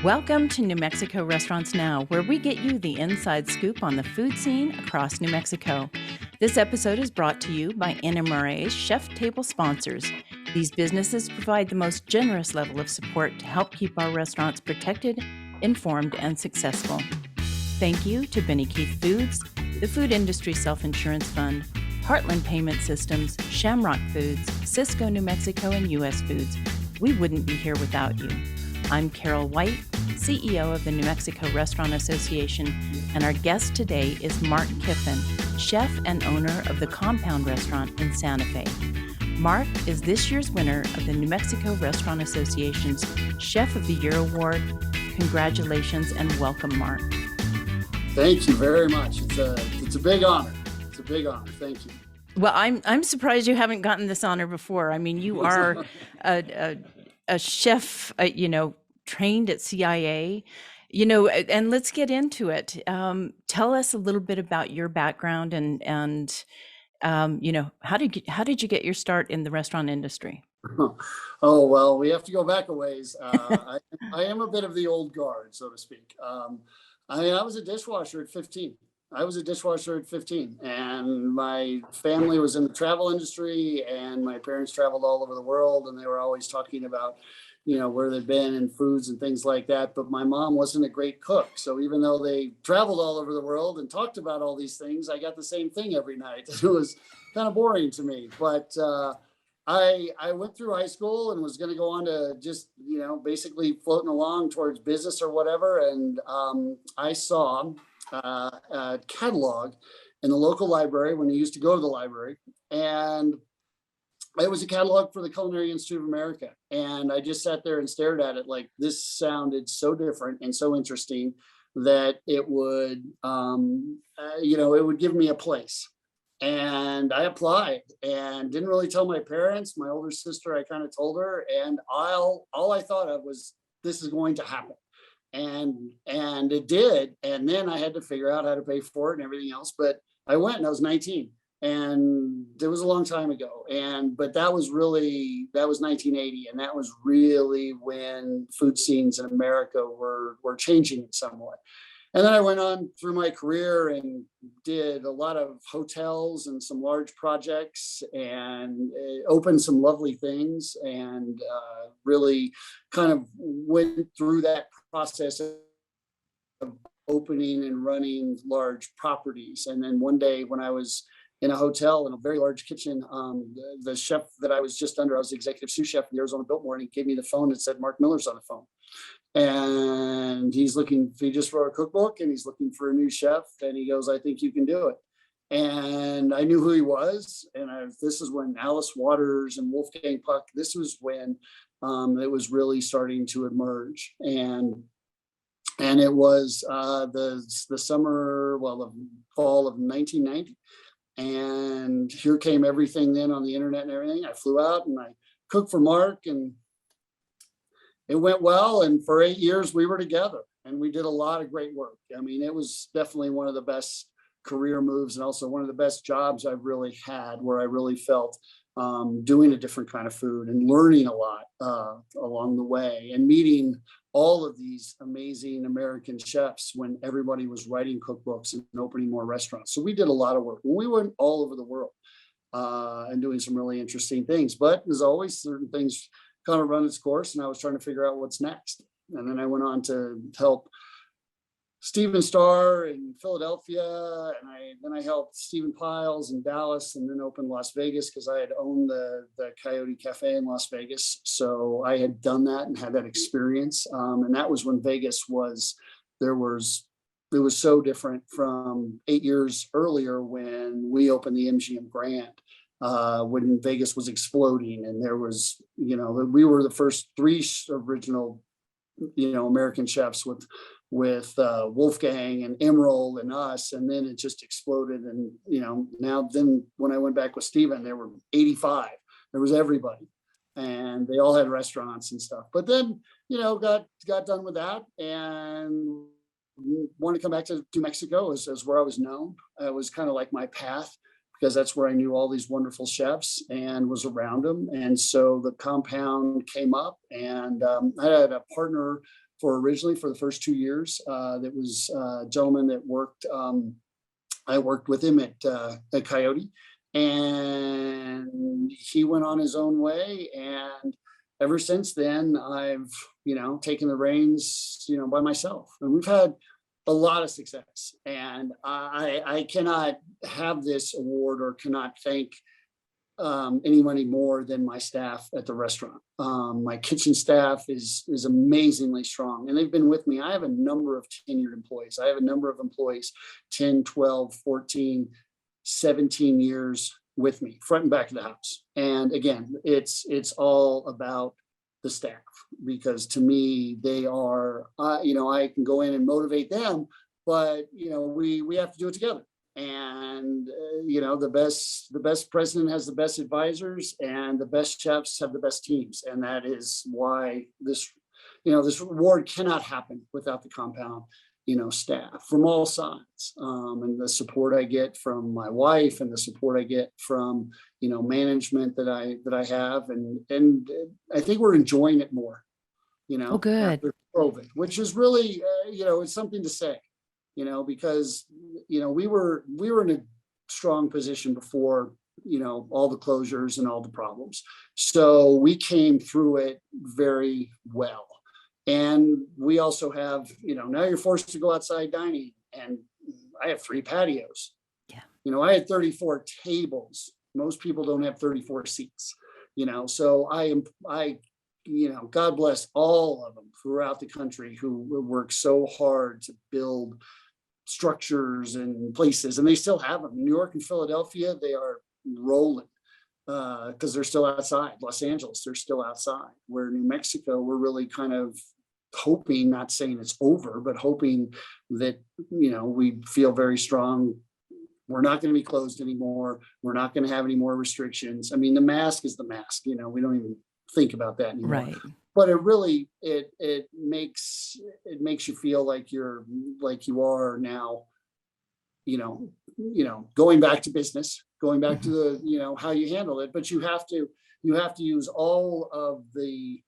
Welcome to New Mexico Restaurants Now, where we get you the inside scoop on the food scene across New Mexico. This episode is brought to you by NMRA's Chef Table sponsors. These businesses provide the most generous level of support to help keep our restaurants protected, informed, and successful. Thank you to Benny Keith Foods, the Food Industry Self-Insurance Fund, Heartland Payment Systems, Shamrock Foods, Cisco New Mexico, and U.S. Foods. We wouldn't be here without you. I'm Carol White, CEO of the New Mexico Restaurant Association, and our guest today is Mark Kiffin, chef and owner of the Compound restaurant in Santa Fe. Mark is this year's winner of the New Mexico Restaurant Association's Chef of the Year Award. Congratulations and welcome, Mark. Thank you very much. It's a big honor. It's a big honor. Thank you. Well, I'm surprised you haven't gotten this honor before. I mean, you are a chef, trained at CIA, and let's get into it. Tell us a little bit about your background and how did you get your start in the restaurant industry? Oh, well, we have to go back a ways. I am a bit of the old guard, so to speak. I was a dishwasher at 15. And my family was in the travel industry, and my parents traveled all over the world, and they were always talking about where they've been and foods and things like that. But my mom wasn't a great cook. So even though they traveled all over the world and talked about all these things, I got the same thing every night. It was kind of boring to me. But I went through high school and was going to go on to just, basically floating along towards business or whatever. And I saw a catalog in the local library when I used to go to the library. And it was a catalog for the Culinary Institute of America. And I just sat there and stared at it like this sounded so different and so interesting that it would, it would give me a place. And I applied and didn't really tell my parents. My older sister, I kind of told her, and all I thought of was, this is going to happen. And it did. And then I had to figure out how to pay for it and everything else. But I went and I was 19. And it was a long time ago. But that was 1980. And that was really when food scenes in America were changing in some way. And then I went on through my career and did a lot of hotels and some large projects and opened some lovely things and really kind of went through that process of opening and running large properties. And then one day when I was in a hotel in a very large kitchen, the chef that I was just under, I was the executive sous chef in the Arizona Biltmore, and he gave me the phone and said, Mark Miller's on the phone. And he just wrote a cookbook and he's looking for a new chef. And he goes, I think you can do it. And I knew who he was. And this is when Alice Waters and Wolfgang Puck, this was when it was really starting to emerge. And it was the fall of 1990. And here came everything then on the internet and everything. I flew out and I cooked for Mark and it went well. And for 8 years we were together and we did a lot of great work. I mean, it was definitely one of the best career moves and also one of the best jobs I've really had, where I really felt doing a different kind of food and learning a lot along the way and meeting all of these amazing American chefs when everybody was writing cookbooks and opening more restaurants. So we did a lot of work. We went all over the world and doing some really interesting things. But as always, certain things kind of run its course, and I was trying to figure out what's next. And then I went on to help Stephen Starr in Philadelphia, and then I helped Stephen Piles in Dallas, and then opened Las Vegas because I had owned the Coyote Cafe in Las Vegas. So I had done that and had that experience. And that was when Vegas was so different from 8 years earlier when we opened the MGM Grand, when Vegas was exploding. And there was, we were the first 3 original, American chefs with Wolfgang and Emerald and us, and then it just exploded. And then when I went back with Steven, there were 85. There was everybody, and they all had restaurants and stuff. But then got done with that and wanted to come back to New Mexico as where I was known. It was kind of like my path, because that's where I knew all these wonderful chefs and was around them. And so the Compound came up, and I had a partner originally for the first 2 years. That was a gentleman that worked. I worked with him at Coyote, and he went on his own way. And ever since then, I've, taken the reins, by myself. And we've had a lot of success. And I cannot have this award or cannot thank anybody more than my staff at the restaurant. My kitchen staff is amazingly strong, and they've been with me. I have a number of tenured employees. I have a number of employees, 10, 12, 14, 17 years with me, front and back of the house. And again, it's all about the staff, because to me, they are, I can go in and motivate them, but we have to do it together. And the best president has the best advisors, and the best chefs have the best teams. And that is why this reward cannot happen without the compound staff from all sides, and the support I get from my wife, and the support I get from management that I have, and I think we're enjoying it more Oh, good. after COVID, which is really it's something to say, because we were in a strong position before all the closures and all the problems, so we came through it very well. And we also have, now you're forced to go outside dining, and I have 3 patios. Yeah. I had 34 tables. Most people don't have 34 seats, so God bless all of them throughout the country who work so hard to build structures and places, and they still have them. New York and Philadelphia, they are rolling. Because they're still outside. Los Angeles, they're still outside. Where New Mexico, we're really kind of hoping, not saying it's over, but hoping that, we feel very strong. We're not going to be closed anymore. We're not going to have any more restrictions. I mean, the mask is the mask, we don't even think about that anymore. Right. But it really, it makes you feel like you are now, going back to business, going back to the, how you handle it. But you have to use all of the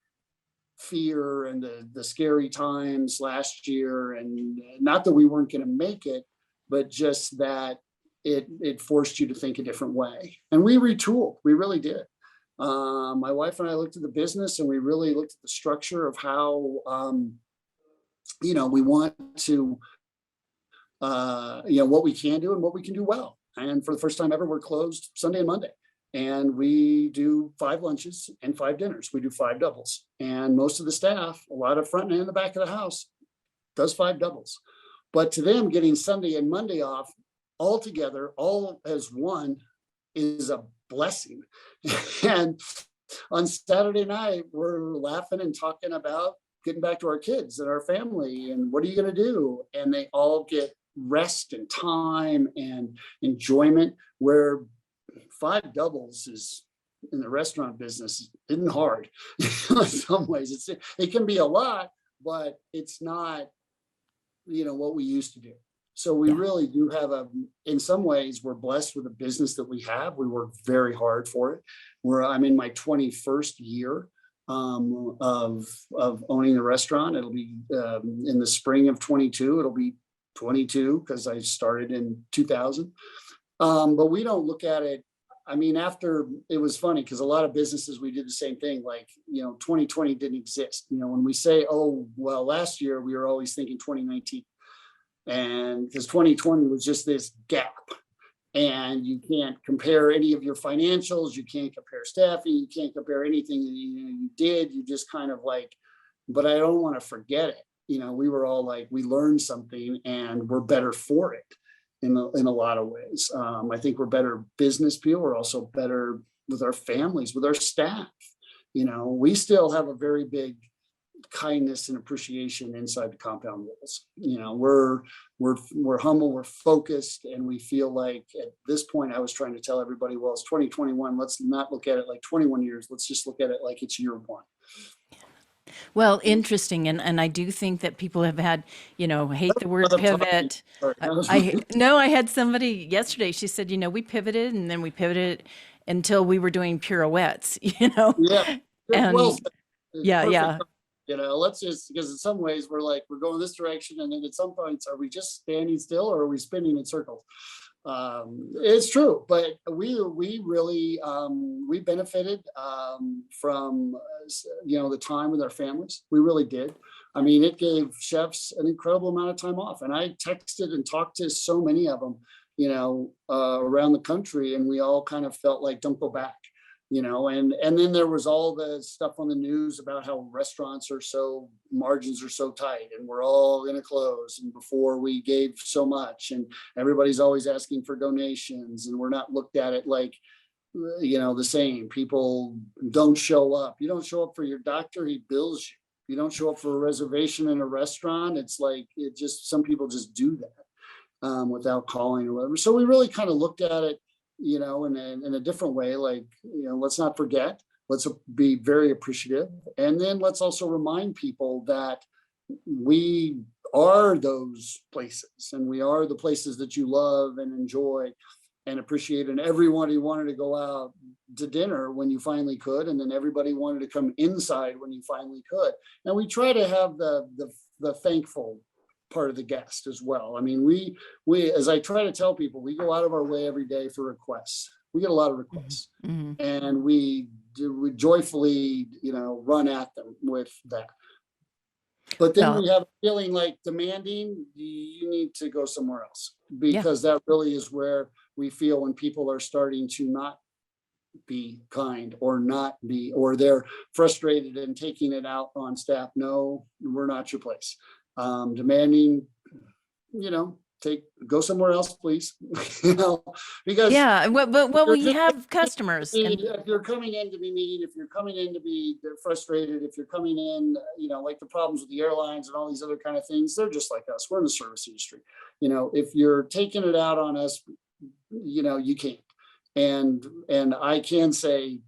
fear and the scary times last year, and not that we weren't going to make it, but just that it forced you to think a different way. And we retooled, we really did. My wife and I looked at the business, and we really looked at the structure of how, we want to, what we can do and what we can do well. And for the first time ever, we're closed Sunday and Monday, and we do 5 lunches and 5 dinners. We do 5 doubles, and most of the staff, a lot of front and the back of the house, does 5 doubles. But to them, getting Sunday and Monday off all together, all as one, is a blessing. And on Saturday night, we're laughing and talking about getting back to our kids and our family, and what are you going to do? And they all get rest and time and enjoyment, where 5 doubles is, in the restaurant business, isn't hard. In some ways it can be a lot, but it's not what we used to do. So we really do have in some ways, we're blessed with the business that we have. We work very hard for it. I'm in my 21st year of owning the restaurant. It'll be in the spring of 22. It'll be 22 because I started in 2000. But we don't look at it. I mean, after, it was funny because a lot of businesses, we did the same thing. Like, 2020 didn't exist. When we say, oh, well, last year we were always thinking 2019. And because 2020 was just this gap, and you can't compare any of your financials. You can't compare staffing. You can't compare anything that you did. You just kind of like, but I don't want to forget it. We were all like, we learned something and we're better for it in a lot of ways. I think we're better business people. We're also better with our families, with our staff. We still have a very big kindness and appreciation inside the compound walls. We're humble, we're focused, and we feel like at this point, I was trying to tell everybody, well, it's 2021. Let's not look at it like 21 years. Let's just look at it like it's year 1. Well, interesting. And I do think that people have had, hate the word pivot. I had somebody yesterday, she said, we pivoted, and then we pivoted until we were doing pirouettes, Yeah. And Well, yeah. let's just, because in some ways we're like, we're going this direction. And then at some points, are we just standing still or are we spinning in circles? It's true, but we really, we benefited from, the time with our families. We really did. I mean, it gave chefs an incredible amount of time off. And I texted and talked to so many of them, around the country, and we all kind of felt like, don't go back. And then there was all the stuff on the news about how restaurants margins are so tight and we're all going to close. And before we gave so much, and everybody's always asking for donations, and we're not looked at it like, the same. People don't show up. You don't show up for your doctor, he bills you. You don't show up for a reservation in a restaurant. It's like, some people just do that without calling or whatever. So we really kind of looked at it, in a different way, like, let's not forget, let's be very appreciative. And then let's also remind people that we are those places, and we are the places that you love and enjoy and appreciate. And everybody wanted to go out to dinner when you finally could. And then everybody wanted to come inside when you finally could. And we try to have the thankful part of the guest as well. I mean, we, as I try to tell people, we go out of our way every day for requests. We get a lot of requests, and we joyfully, run at them with that. But then we have a feeling like demanding, you need to go somewhere else, because that really is where we feel when people are starting to not be kind or they're frustrated and taking it out on staff. No, we're not your place. Demanding, go somewhere else, please. Because well, we have customers. If you're coming in to be mean, if you're coming in to be frustrated, if you're coming in, like the problems with the airlines and all these other kind of things, they're just like us. We're in the service industry. If you're taking it out on us, you can't. And I can say,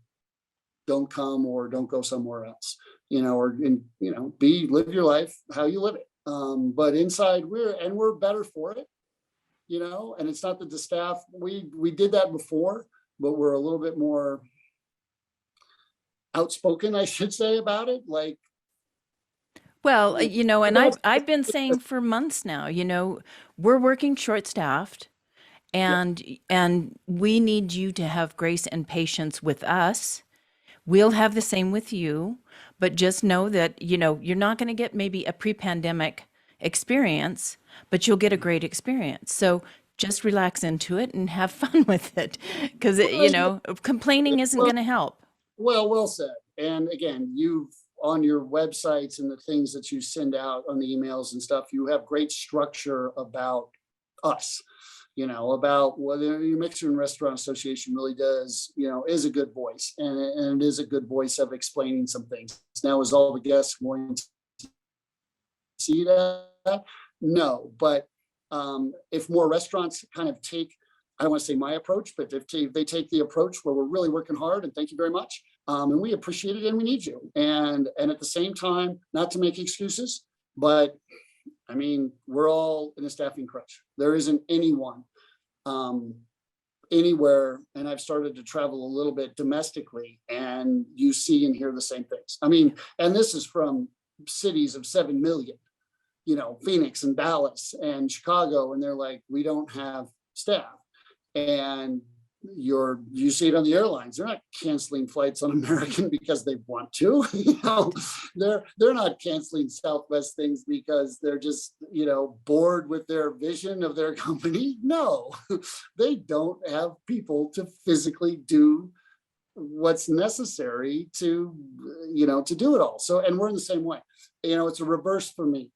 don't come or don't go somewhere else. Live your life how you live it. But inside we're better for it, and it's not that the staff, we did that before, but we're a little bit more outspoken, I should say, about it. Like, well, and I've been saying for months now, we're working short staffed, and we need you to have grace and patience with us. We'll have the same with you, but just know that, you're not going to get maybe a pre-pandemic experience, but you'll get a great experience. So just relax into it and have fun with it, because, complaining isn't going to help. Well said. And again, you've, on your websites and the things that you send out on the emails and stuff, you have great structure about us. About whether New Mexican Restaurant Association really does, is a good voice, and it is a good voice of explaining some things. Now, is all the guests going to see that? No, but if more restaurants kind of take, I don't want to say my approach, but if they take the approach where we're really working hard, and thank you very much, and we appreciate it, and we need you, and at the same time, not to make excuses, but I mean, we're all in a staffing crunch. There isn't anyone anywhere, and I've started to travel a little bit domestically, and you see and hear the same things. I mean, and this is from cities of 7 million, Phoenix and Dallas and Chicago, and they're like, we don't have staff. And you see it on the airlines. They're not canceling flights on American because they want to. They're not canceling Southwest things because they're just bored with their vision of their company. No, they don't have people to physically do what's necessary to do it all. So, and we're in the same way. It's a reverse for me.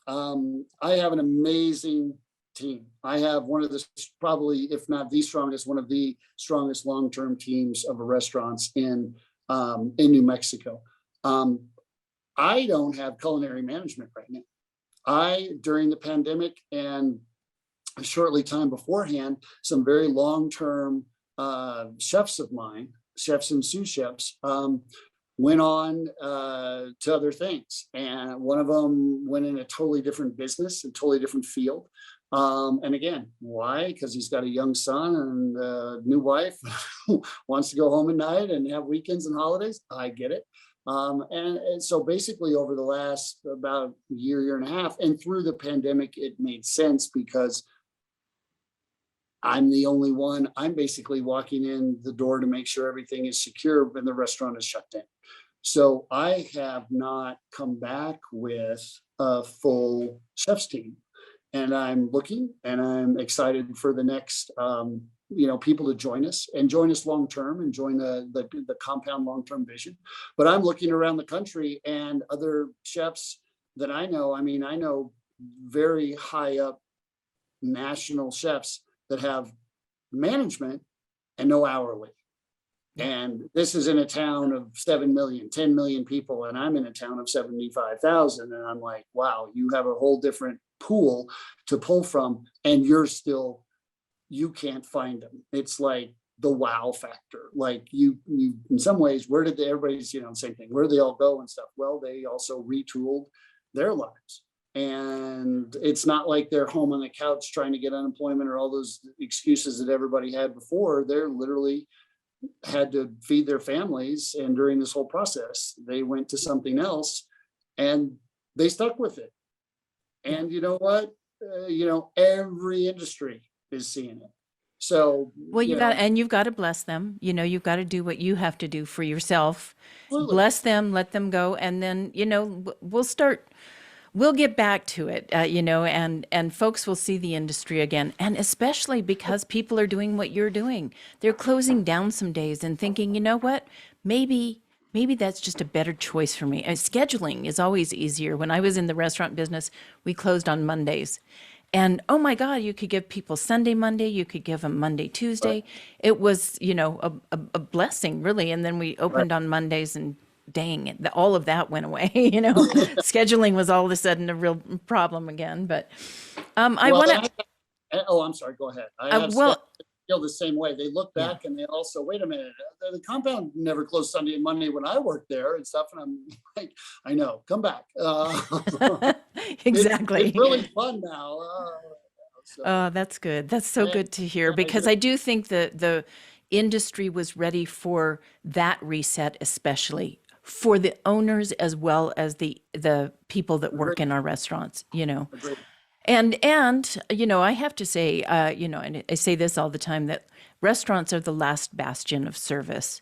I have an amazing team. I have one of the, probably, if not the strongest, one of the strongest long-term teams of restaurants in New Mexico. I don't have culinary management right now. During the pandemic and a shortly time beforehand, some very long-term chefs of mine, chefs and sous chefs, went on to other things. And one of them went in a totally different business, a totally different field. And again, why? Because he's got a young son and a new wife, wants to go home at night and have weekends and holidays. I get it. And so basically over the last about year and a half, and through the pandemic, it made sense because I'm the only one. I'm basically walking in the door to make sure everything is secure when the restaurant is shut down. So I have not come back with a full chef's team, and I'm looking and I'm excited for the next, people to join us long term and join the compound long term vision. But I'm looking around the country and other chefs that I know. I mean, I know very high up national chefs that have management and no hourly. And this is in a town of 7 million, 10 million people, and I'm in a town of 75,000. And I'm like, wow, you have a whole different pool to pull from, and you can't find them. It's like the wow factor. Like you in some ways, where did everybody's, same thing, where did they all go and stuff? Well, they also retooled their lives. And it's not like they're home on the couch trying to get unemployment or all those excuses that everybody had before. They're literally had to feed their families. And during this whole process, they went to something else and they stuck with it. And you know what? Every industry is seeing it. So, well, you've got to bless them. You've got to do what you have to do for yourself. absolutely. Bless them, let them go. And then, we'll get back to it, and folks will see the industry again. And especially because people are doing what you're doing. They're closing down some days and thinking, you know what, maybe that's just a better choice for me. Scheduling is always easier. When I was in the restaurant business, we closed on Mondays. And oh my God, you could give people Sunday, Monday, you could give them Monday, Tuesday. It was, a blessing, really. And then we Right. opened on Mondays, and dang it, all of that went away. Scheduling was all of a sudden a real problem again. But I Well, want to, I'm sorry, go ahead. I have staff well, that feel the same way. They look yeah. back and they also, wait a minute, the compound never closed Sunday and Monday when I worked there and stuff. And I'm like, I know, come back. Exactly. It's really fun now. So, That's good. That's so yeah, good to hear, I because do. I do think that the industry was ready for that reset, especially for the owners as well as the people that Agree, work in our restaurants. agree. And I have to say, and I say this all the time, that restaurants are the last bastion of service,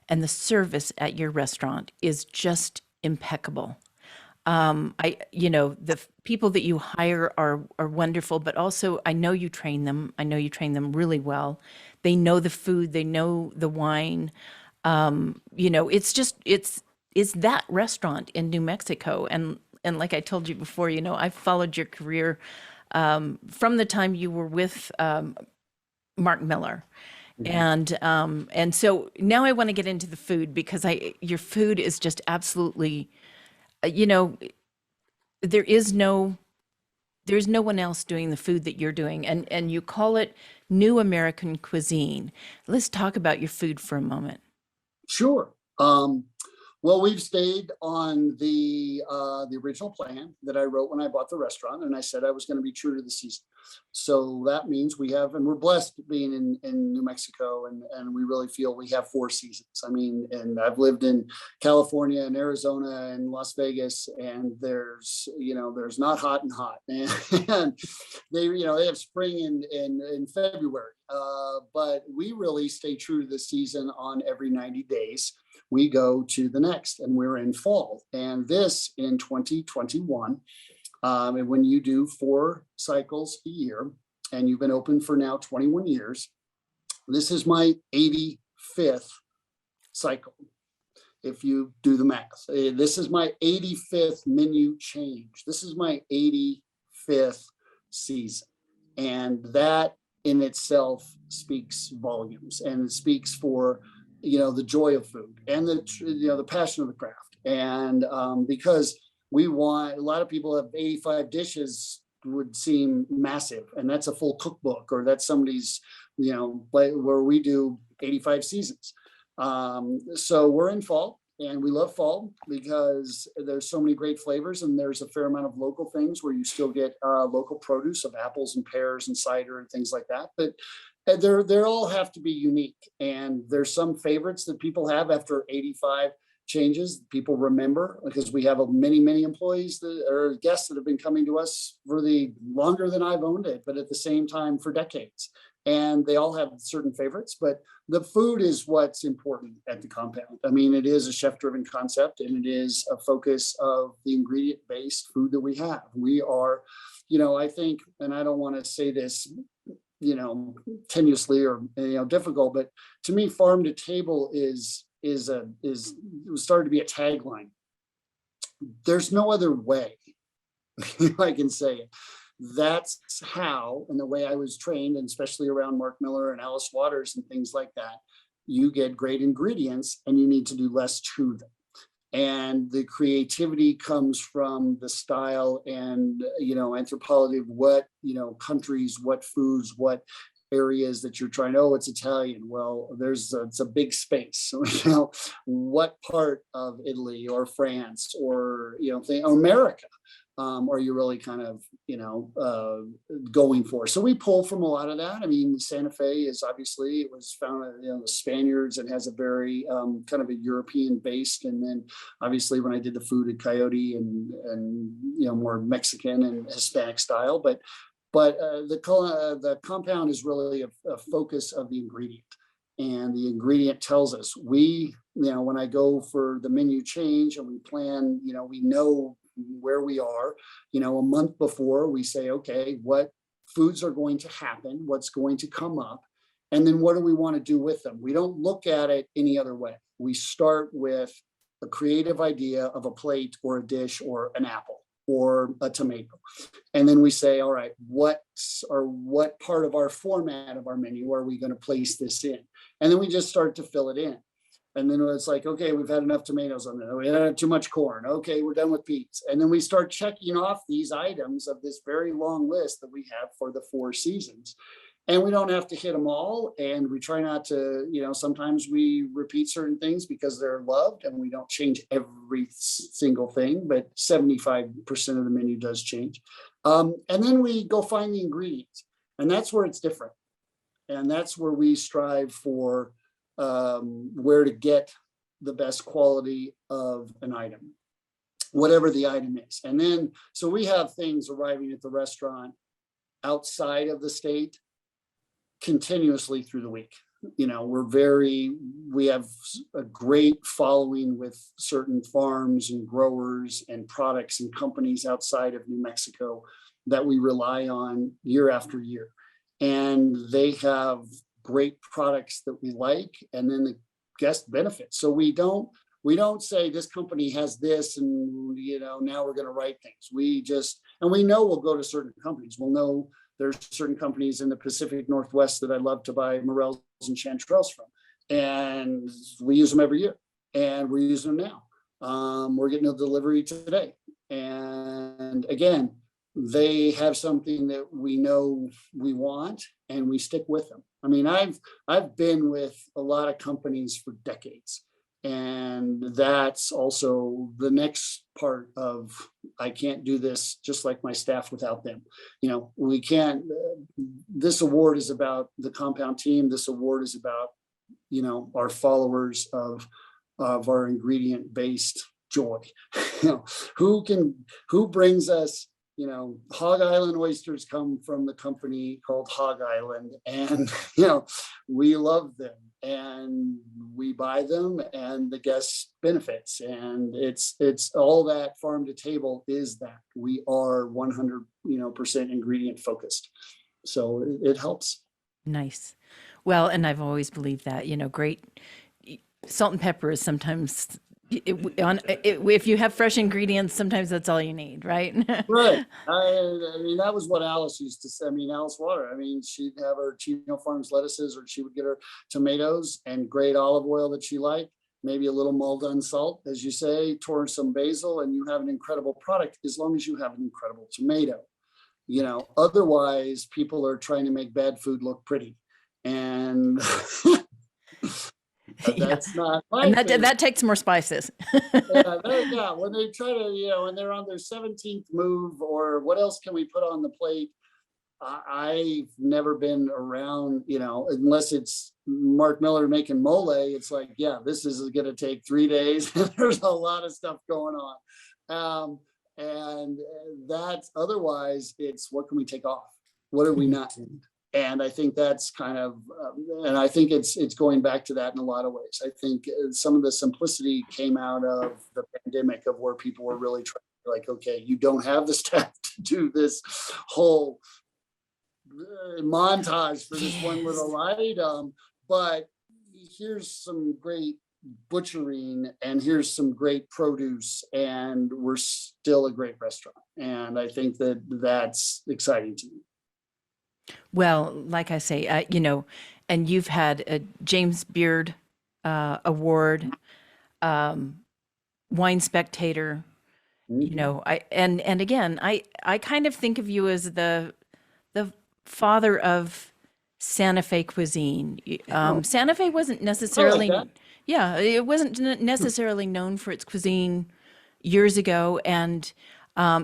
and the service at your restaurant is just impeccable. The people that you hire are wonderful, but also I know you train them. I know you train them really well. They know the food, they know the wine. It's that restaurant in New Mexico. And like I told you before, I've followed your career from the time you were with Mark Miller. Mhm. And so now I want to get into the food, because your food is just absolutely, you know, there is no there's no one else doing the food that you're doing, and you call it new American cuisine. Let's talk about your food for a moment. Sure. Well, we've stayed on the original plan that I wrote when I bought the restaurant, and I said I was going to be true to the season. So that means and we're blessed being in New Mexico, and we really feel we have 4 seasons. I mean, and I've lived in California and Arizona and Las Vegas, and there's not hot and hot, and they have spring in February, but we really stay true to the season. On every 90 days we go to the next, and we're in fall. And this in 2021, and when you do 4 cycles a year, and you've been open for now 21 years, this is my 85th cycle. If you do the math, this is my 85th menu change. This is my 85th season. And that in itself speaks volumes, and it speaks for the joy of food and the passion of the craft. And because we want, a lot of people have 85 dishes would seem massive, and that's a full cookbook, or that's somebody's where we do 85 seasons. So we're in fall, and we love fall because there's so many great flavors, and there's a fair amount of local things where you still get local produce of apples and pears and cider and things like that. But they all have to be unique, and there's some favorites that people have after 85 changes. People remember, because we have many employees that are guests that have been coming to us for the longer than I've owned it, but at the same time for decades. And they all have certain favorites, but the food is what's important at the compound. I mean, it is a chef-driven concept, and it is a focus of the ingredient-based food that we have. We are, I think, and I don't want to say this, tenuously or difficult, but to me, farm to table is started to be a tagline. There's no other way I can say it. That's how, and the way I was trained, and especially around Mark Miller and Alice Waters and things like that, you get great ingredients and you need to do less to them. And the creativity comes from the style and, anthropology of what, countries, what foods, what areas that you're trying. Oh, it's Italian. Well, it's a big space. So, what part of Italy or France or, America are you really kind of, going for? So we pull from a lot of that. I mean, Santa Fe is obviously, it was founded, the Spaniards, and has a very kind of a European based. And then obviously when I did the food at Coyote and more Mexican and Hispanic style, but the compound is really a focus of the ingredient. And the ingredient tells us, when I go for the menu change and we plan, we know where we are, a month before, we say, okay, what foods are going to happen, what's going to come up, and then what do we want to do with them? We don't look at it any other way. We start with a creative idea of a plate or a dish or an apple or a tomato. And then we say, all right, what part of our format of our menu are we going to place this in? And then we just start to fill it in. And then it's like, okay, we've had enough tomatoes on there. We had too much corn. Okay, we're done with peas. And then we start checking off these items of this very long list that we have for the 4 seasons. And we don't have to hit them all. And we try not to, sometimes we repeat certain things because they're loved, and we don't change every single thing, but 75% of the menu does change. And then we go find the ingredients. And that's where it's different. And that's where we strive for where to get the best quality of an item, whatever the item is. And then, so we have things arriving at the restaurant outside of the state continuously through the week. We have a great following with certain farms and growers and products and companies outside of New Mexico that we rely on year after year. And they have great products that we like, and then the guest benefits. So we don't say this company has this, and now we're going to write things. We know we'll go to certain companies. We'll know there's certain companies in the Pacific Northwest that I love to buy morels and chanterelles from, and we use them every year, and we're using them now. We're getting a delivery today, and again, they have something that we know we want, and we stick with them. I mean, I've been with a lot of companies for decades, and that's also the next part of, I can't do this just like my staff without them. We can't, this award is about the compound team. This award is about, our followers of our ingredient based joy. Who brings us, Hog Island oysters come from the company called Hog Island, and we love them, and we buy them, and the guest benefits, and it's all that farm to table is that we are 100% ingredient focused, so it helps. Nice. Well, and I've always believed that great salt and pepper is sometimes. If you have fresh ingredients, sometimes that's all you need, right? Right. I mean, that was what Alice used to say. I mean, Alice Water. I mean, she'd have her Chino Farms lettuces, or she would get her tomatoes and great olive oil that she liked, maybe a little Maldon salt, as you say, some basil, and you have an incredible product as long as you have an incredible tomato. Otherwise, people are trying to make bad food look pretty. And that's not and that takes more spices. When they try to, when they're on their 17th move, or what else can we put on the plate? I've never been around, unless it's Mark Miller making mole. It's like, yeah, this is going to take 3 days. There's a lot of stuff going on. And that's otherwise, it's what can we take off? What are we not in? And I think that's kind of, and I think it's going back to that in a lot of ways. I think some of the simplicity came out of the pandemic, of where people were really trying to, like, okay, you don't have the staff to do this whole montage for this one little item, but here's some great butchering and here's some great produce, and we're still a great restaurant. And I think that that's exciting to me. Well, like I say, and you've had a James Beard Award, Wine Spectator. And again, I kind of think of you as the father of Santa Fe cuisine. Santa Fe wasn't necessarily, yeah, it wasn't necessarily known for its cuisine years ago, and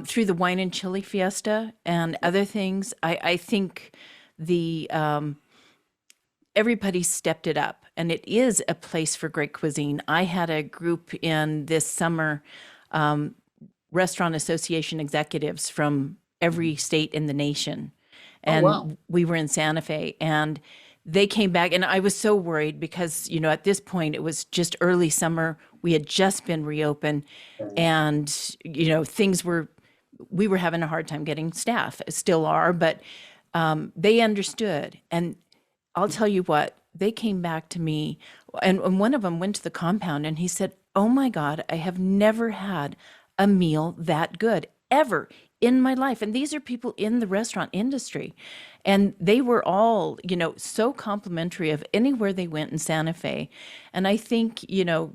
through the Wine and Chili Fiesta and other things, I think the everybody stepped it up, and it is a place for great cuisine. I had a group in this summer, restaurant association executives from every state in the nation. And we were in Santa Fe, and they came back, and I was so worried because, at this point it was just early summer. We had just been reopened, and, we were having a hard time getting staff, still are, but they understood. And I'll tell you what, they came back to me, and one of them went to the compound and he said, "Oh my God, I have never had a meal that good ever in my life." And these are people in the restaurant industry. And they were all, so complimentary of anywhere they went in Santa Fe. And I think,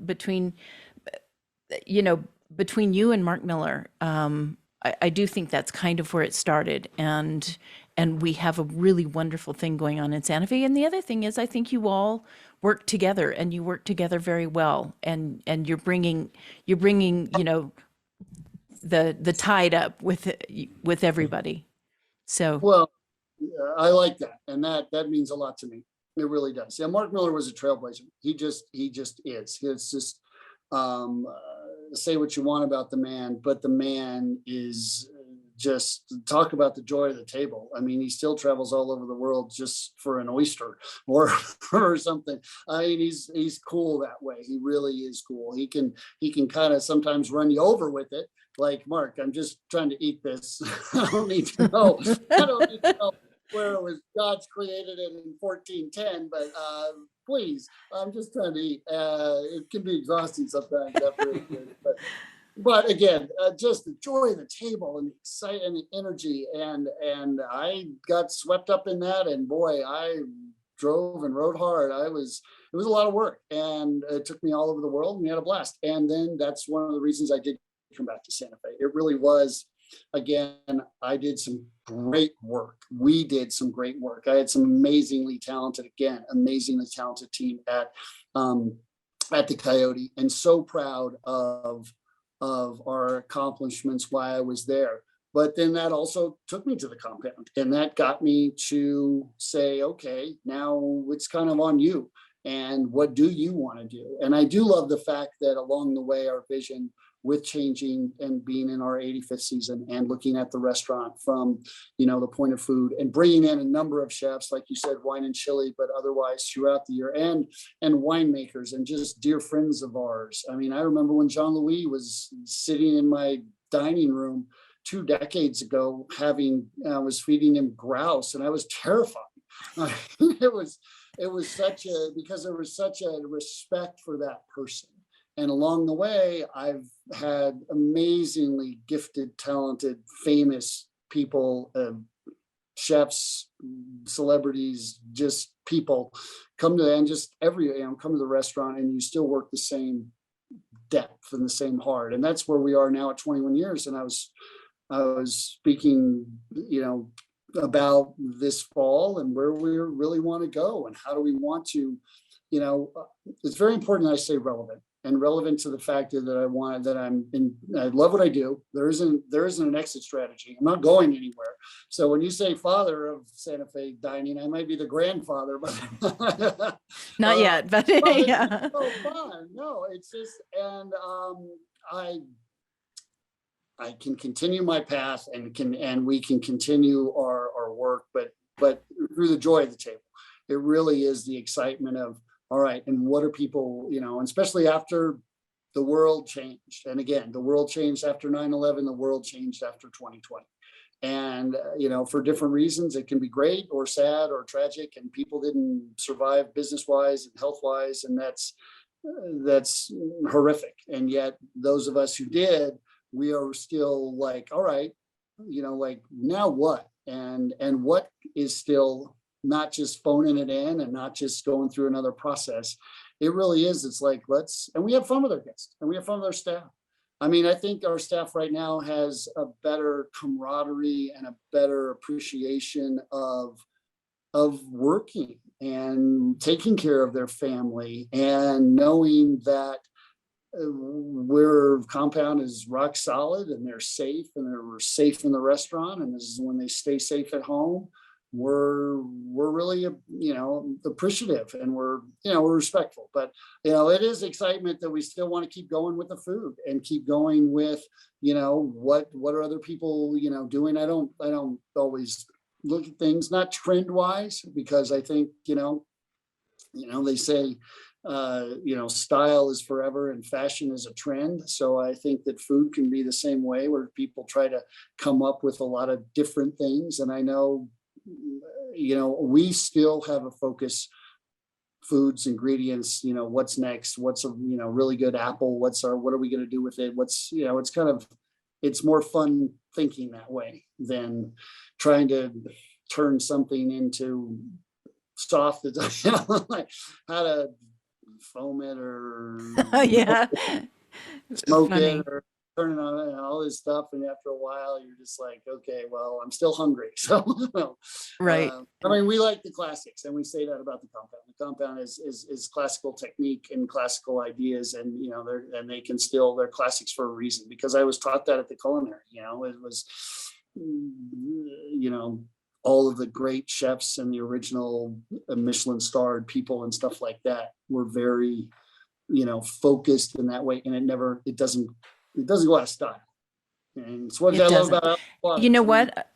between you and Mark Miller, I do think that's kind of where it started. And we have a really wonderful thing going on in Santa Fe. And the other thing is, I think you all work together, and you work together very well. And you're bringing, the tide up with everybody. So, well, I like that, and that means a lot to me. It really does. Yeah, Mark Miller was a trailblazer. He just is. It's just, say what you want about the man, but the man is just, talk about the joy of the table. I mean, he still travels all over the world just for an oyster or or something. I mean, he's cool that way. He really is cool. He can kind of sometimes run you over with it. Like, Mark, I'm just trying to eat this. I don't need to know. I don't need to know where it was God's created it in 1410, but please, I'm just trying to eat. It can be exhausting sometimes after it, but again, just the joy of the table and the excitement and the energy, and I got swept up in that, and boy, I drove and rode hard. It was a lot of work, and it took me all over the world, and we had a blast. And then that's one of the reasons I did come back to Santa Fe. It really was. Again, I did some great work. We did some great work. I had some amazingly talented team at the Coyote, and so proud of our accomplishments while I was there. But then that also took me to the compound, and that got me to say, okay, now it's kind of on you. And what do you want to do? And I do love the fact that along the way, our vision with changing and being in our 85th season and looking at the restaurant from, the point of food, and bringing in a number of chefs, like you said, wine and chili, but otherwise throughout the year, and winemakers and just dear friends of ours. I mean, I remember when Jean-Louis was sitting in my dining room 2 decades ago, was feeding him grouse, and I was terrified. It was because there was such a respect for that person. And along the way, I've had amazingly gifted, talented, famous people, chefs, celebrities, just people come to, and just come to the restaurant, and you still work the same depth and the same heart. And that's where we are now at 21 years. And I was speaking, about this fall and where we really want to go, and how do we want to, it's very important that I stay relevant. and relevant to the fact that I love what I do. There isn't an exit strategy. I'm not going anywhere. So when you say father of Santa Fe dining, I might be the grandfather, but not yet, but yeah. It's so fun. No, it's just, and I can continue my path and we can continue our work, but through the joy of the table. It really is the excitement of, all right, and what are people, and especially after the world changed. And again, the world changed after 9/11, the world changed after 2020. And, for different reasons, it can be great or sad or tragic, and people didn't survive business-wise and health-wise, and that's horrific. And yet those of us who did, we are still like, all right, like now what? And what is still not just phoning it in and not just going through another process. It really is. It's like, and we have fun with our guests and we have fun with our staff. I mean, I think our staff right now has a better camaraderie and a better appreciation of working and taking care of their family and knowing that where Compound is rock solid and they're safe and they're safe in the restaurant, and this is when they stay safe at home. We're really appreciative, and we're respectful, but it is excitement that we still want to keep going with the food and keep going with what are other people doing. I don't always look at things not trend wise, because I think they say style is forever and fashion is a trend. So I think that food can be the same way, where people try to come up with a lot of different things. And I know we still have a focus: foods, ingredients, what's next, what's a really good apple, what are we going to do with it, it's more fun thinking that way than trying to turn something into soft, like how to foam it or yeah, smoke it or turn it on and all this stuff. And after a while, you're just like, okay, well, I'm still hungry. So, right. I mean, we like the classics, and we say that about the Compound. The Compound is classical technique and classical ideas, and they're classics for a reason, because I was taught that at the culinary. It was, all of the great chefs and the original Michelin starred people and stuff like that were very, focused in that way, and it doesn't go out of style. And it's what I love about it. You know what?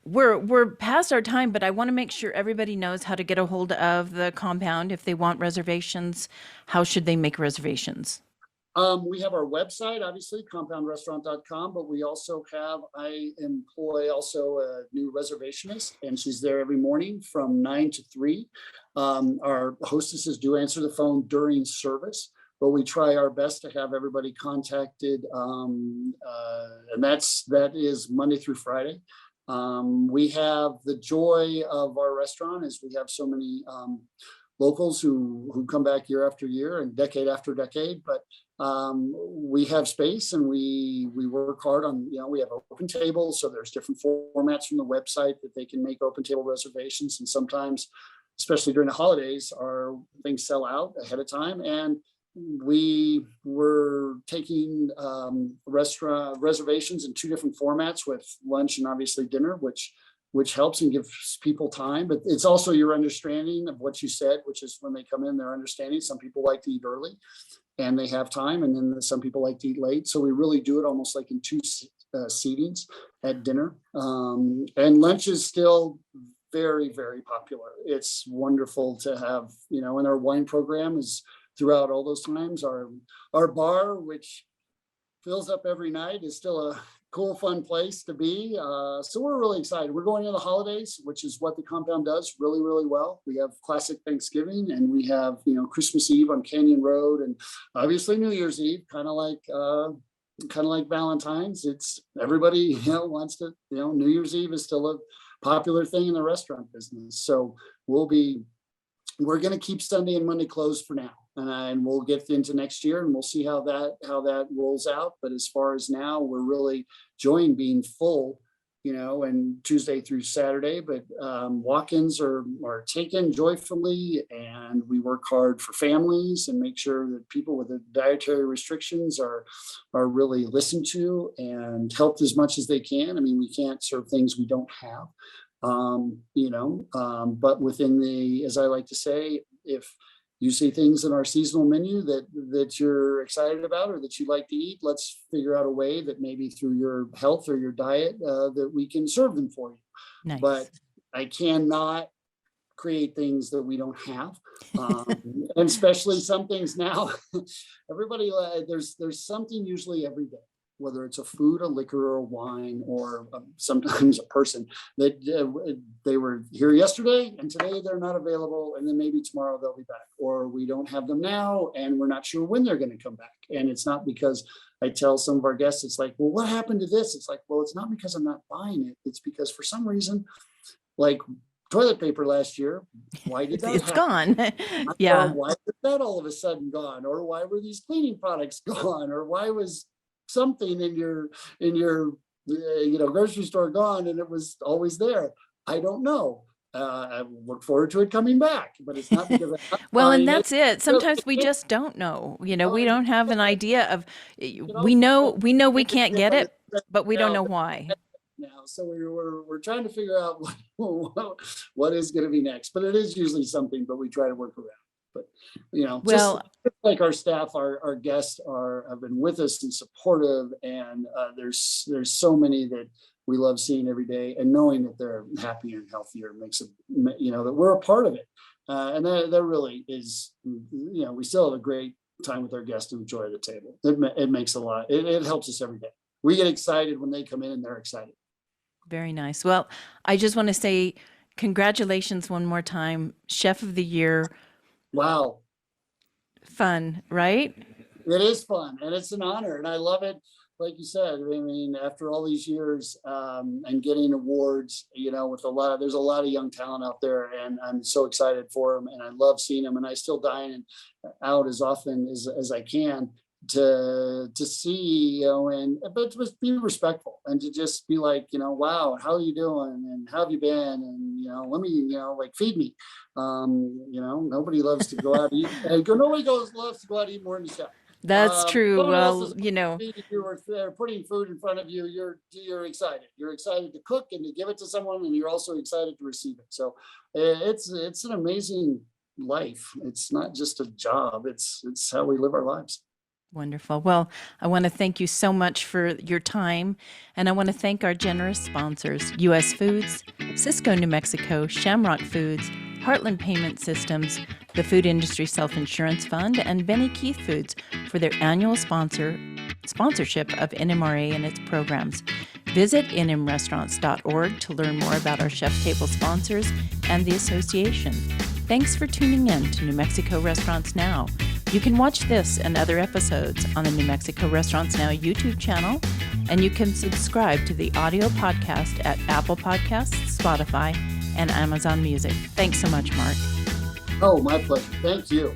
We're past our time, but I want to make sure everybody knows how to get a hold of the Compound. If they want reservations, how should they make reservations? We have our website, obviously, compoundrestaurant.com, but I employ also a new reservationist, and she's there every morning from 9 to 3. Our hostesses do answer the phone during service, but we try our best to have everybody contacted. And that is Monday through Friday. We have the joy of our restaurant is we have so many locals who come back year after year and decade after decade, but we have space, and we work hard on, we have open tables. So there's different formats from the website that they can make open table reservations. And sometimes, especially during the holidays, our things sell out ahead of time. And we were taking restaurant reservations in 2 different formats, with lunch and obviously dinner, which helps and gives people time. But it's also your understanding of what you said, which is when they come in, they're understanding. Some people like to eat early and they have time, and then some people like to eat late. So we really do it almost like in 2 seatings at dinner. And lunch is still very, very popular. It's wonderful to have, and our wine program is throughout all those times. Our bar, which fills up every night, is still a cool, fun place to be. So we're really excited. We're going into the holidays, which is what the Compound does really, really well. We have classic Thanksgiving, and we have, Christmas Eve on Canyon Road, and obviously New Year's Eve, kind of like Valentine's. It's everybody, wants to, New Year's Eve is still a popular thing in the restaurant business. So we're going to keep Sunday and Monday closed for now. And we'll get into next year, and we'll see how that rolls out. But as far as now, we're really enjoying being full and Tuesday through Saturday, but walk-ins are taken joyfully, and we work hard for families and make sure that people with the dietary restrictions are really listened to and helped as much as they can. I mean, we can't serve things we don't have, but within as I like to say, if you see things in our seasonal menu that you're excited about or that you like to eat, let's figure out a way that maybe through your health or your diet that we can serve them for you. Nice. But I cannot create things that we don't have, and especially some things now. Everybody, there's something usually every day, whether it's a food, a liquor, or a wine, or sometimes a person that they were here yesterday and today they're not available, and then maybe tomorrow they'll be back, or we don't have them now and we're not sure when they're going to come back. And it's not because I tell some of our guests, it's like, well, what happened to this? It's like, well, it's not because I'm not buying it. It's because for some reason, like toilet paper last year, why did that it's happen? gone? Yeah. Why was that all of a sudden gone? Or why were these cleaning products gone? Or why was something in your grocery store gone and it was always there? I don't know. I look forward to it coming back, but it's not because well, and that's it. Sometimes we just don't know. We don't have an idea of. We know we can't get it, but we don't know why. Now, so we're trying to figure out what is going to be next. But it is usually something, but we try to work around. But just like our staff, our guests have been with us and supportive, and there's so many that we love seeing every day, and knowing that they're happier and healthier makes it, that we're a part of it, and that really is, we still have a great time with our guests and enjoy the table. It makes a lot. It helps us every day. We get excited when they come in, and they're excited. Very nice. Well, I just want to say congratulations one more time, Chef of the Year. Wow. Fun, right? It is fun, and it's an honor, and I love it. Like you said, I mean, after all these years and getting awards, with there's a lot of young talent out there, and I'm so excited for them, and I love seeing them, and I still dine out as often as I can to see, but to be respectful and to just be like, wow, how are you doing, and how have you been, and let me, feed me. Nobody loves to go out and eat. Nobody loves to go out and eat more than yourself. That's true. Well, you were there putting food in front of you. You're excited. You're excited to cook and to give it to someone, and you're also excited to receive it. So it's an amazing life. It's not just a job. It's how we live our lives. Wonderful. Well, I want to thank you so much for your time, and I want to thank our generous sponsors, U.S. Foods, Cisco, New Mexico, Shamrock Foods, Heartland Payment Systems, the Food Industry Self-Insurance Fund, and Benny Keith Foods for their annual sponsorship of NMRA and its programs. Visit nmrestaurants.org to learn more about our chef table sponsors and the association. Thanks for tuning in to New Mexico Restaurants Now. You can watch this and other episodes on the New Mexico Restaurants Now YouTube channel, and you can subscribe to the audio podcast at Apple Podcasts, Spotify, and Amazon Music. Thanks so much, Mark. Oh, my pleasure. Thank you.